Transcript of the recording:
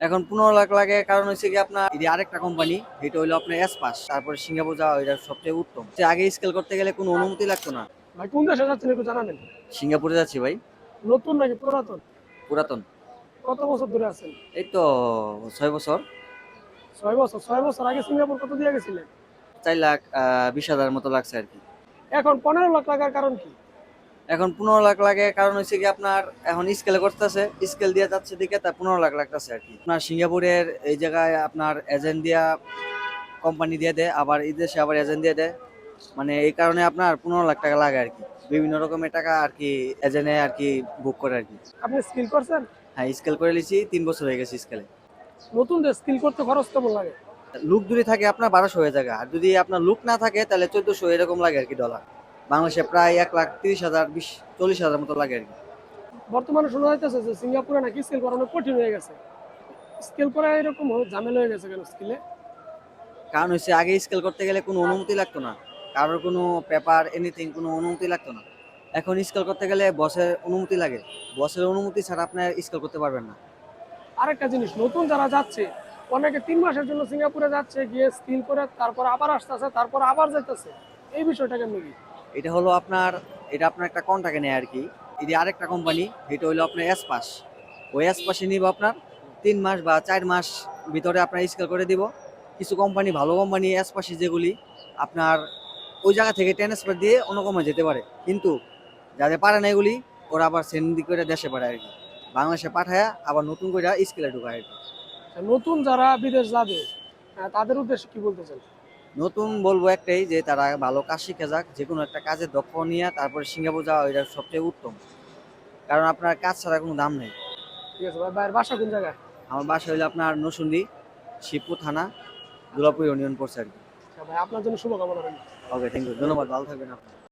এখন 15 লাখ লাগে, কারণ হচ্ছে কি আপনার এই যে আরেকটা কোম্পানি, এটা হইলো আপনার এস পাস, তারপরে সিঙ্গাপুর যাওয়া এটা সবচেয়ে উত্তম। যে আগে স্কেল করতে গেলে কোনো অনুমতি লাগতো না। ভাই কোন দেশে যাচ্ছেন একটু জানাবেন? সিঙ্গাপুরে যাচ্ছি ভাই। নতুন নাকি পুরাতন? পুরাতন। কত বছর ধরে আছেন? এই তো 6 বছর। 6 বছর? 6 বছর আগে সিঙ্গাপুর কত দিয়ে গেছিলেন? 4,20,000 মতো লাগছে আর কি। এখন 15 লাখ লাগার কারণ কি? এখন 15 লাখ লাগে, কারণ হচ্ছে কি আপনার এখন স্কেল করতেছে, স্কেল দিয়ে যাচ্ছে দিকে, তা 15 লাখ লাগতেছে আর কি। আপনার সিঙ্গাপুরের এই জায়গায় আপনার এজেন্ট দিয়া কোম্পানি দিয়ে দেয়, আবার এই দেশে আবার এজেন্ট দিয়ে দেয়। মানে এই কারণে আপনার 15 লাখ টাকা লাগে আর কি। বিভিন্ন রকমের টাকা আর কি এজেন্টে আর কি বুক করে আর কি। আপনি স্কিল করছেন? হ্যাঁ, স্কেল করে নিয়েছি, 3 বছর হয়ে গেছে স্কেলে। নতুন যে স্কিল করতে খরচ কেমন লাগে? লুক যদি থাকে আপনার 1200 হয়ে যায়, আর যদি আপনার লুক না থাকে তাহলে 1400 এরকম লাগে আর কি ডলার। বাংলাদেশে প্রায় 1,30,000 40,000 মতো লাগে আর কি। বর্তমানে শোনা যাইতেছে যে সিঙ্গাপুরে নাকি স্কিল করানো কঠিন হয়ে গেছে। স্কিল করা এরকম ঝামেলা হয়ে গেছে কেন স্কিলে? কারণ হচ্ছে আগে স্কেল করতে গেলে কোনো অনুমতি লাগতো না, কারোর কোনো পেপার এনিথিং কোনো অনুমতি লাগতো না। এখন স্কেল করতে গেলে বসের অনুমতি লাগে। বসের অনুমতি ছাড়া আপনার স্কেল করতে পারবেন না। আরেকটা জিনিস, নতুন যারা যাচ্ছে অনেকে 3 মাসের জন্য সিঙ্গাপুরে যাচ্ছে, গিয়ে স্কিল করে তারপর আবার আসতেছে, তারপর আবার যাইতেছে। এই বিষয়টা কেমন কি? এটা হলো আপনার, এটা আপনার একটা কন্ট্রাক্টে নেয় আর কি। এই যে আরেকটা কোম্পানি, এটা হলো আপনার এস পাস। ওই এস পাসে নিব আপনার 3 মাস বা 4 মাস ভিতরে আপনার স্কেল করে দিব। কিছু কোম্পানি, ভালো কোম্পানি এস পাসে যেগুলি আপনার ওই জায়গা থেকে ট্রান্সফার দিয়ে অন্য কোম্পানি যেতে পারে, কিন্তু যাদের পারে না এগুলি, ওরা আবার সেন্ড করে দেশে পাঠায় আর কি। বাংলাদেশে পাঠায় আবার নতুন করে স্কেলে ঢুকায় আর কি। নতুন যারা বিদেশ যাবে, তাদের উদ্দেশ্যে কি বলতে চান? নতুন বলবো একটাই, যে তারা ভালো কাজ শিখে যাক, যে কোনো একটা কাজে দক্ষ নিয়ে তারপরে সিঙ্গাপুর যাওয়া এটা সবচেয়ে উত্তম। কারণ আপনার কাজ ছাড়া কোনো দাম নেই। ঠিক আছে ভাই, ভাইয়ের বাসা কোন জায়গায়? আমার বাসা হইলো আপনার নরসিংদী, শিবপুর থানা, দুর্গাপুর ইউনিয়ন পড়ছে আর কি। আচ্ছা ভাই, আপনার জন্য শুভকামনা রইল। ওকে, থ্যাংক ইউ, ধন্যবাদ, ভালো থাকবেন আপনি।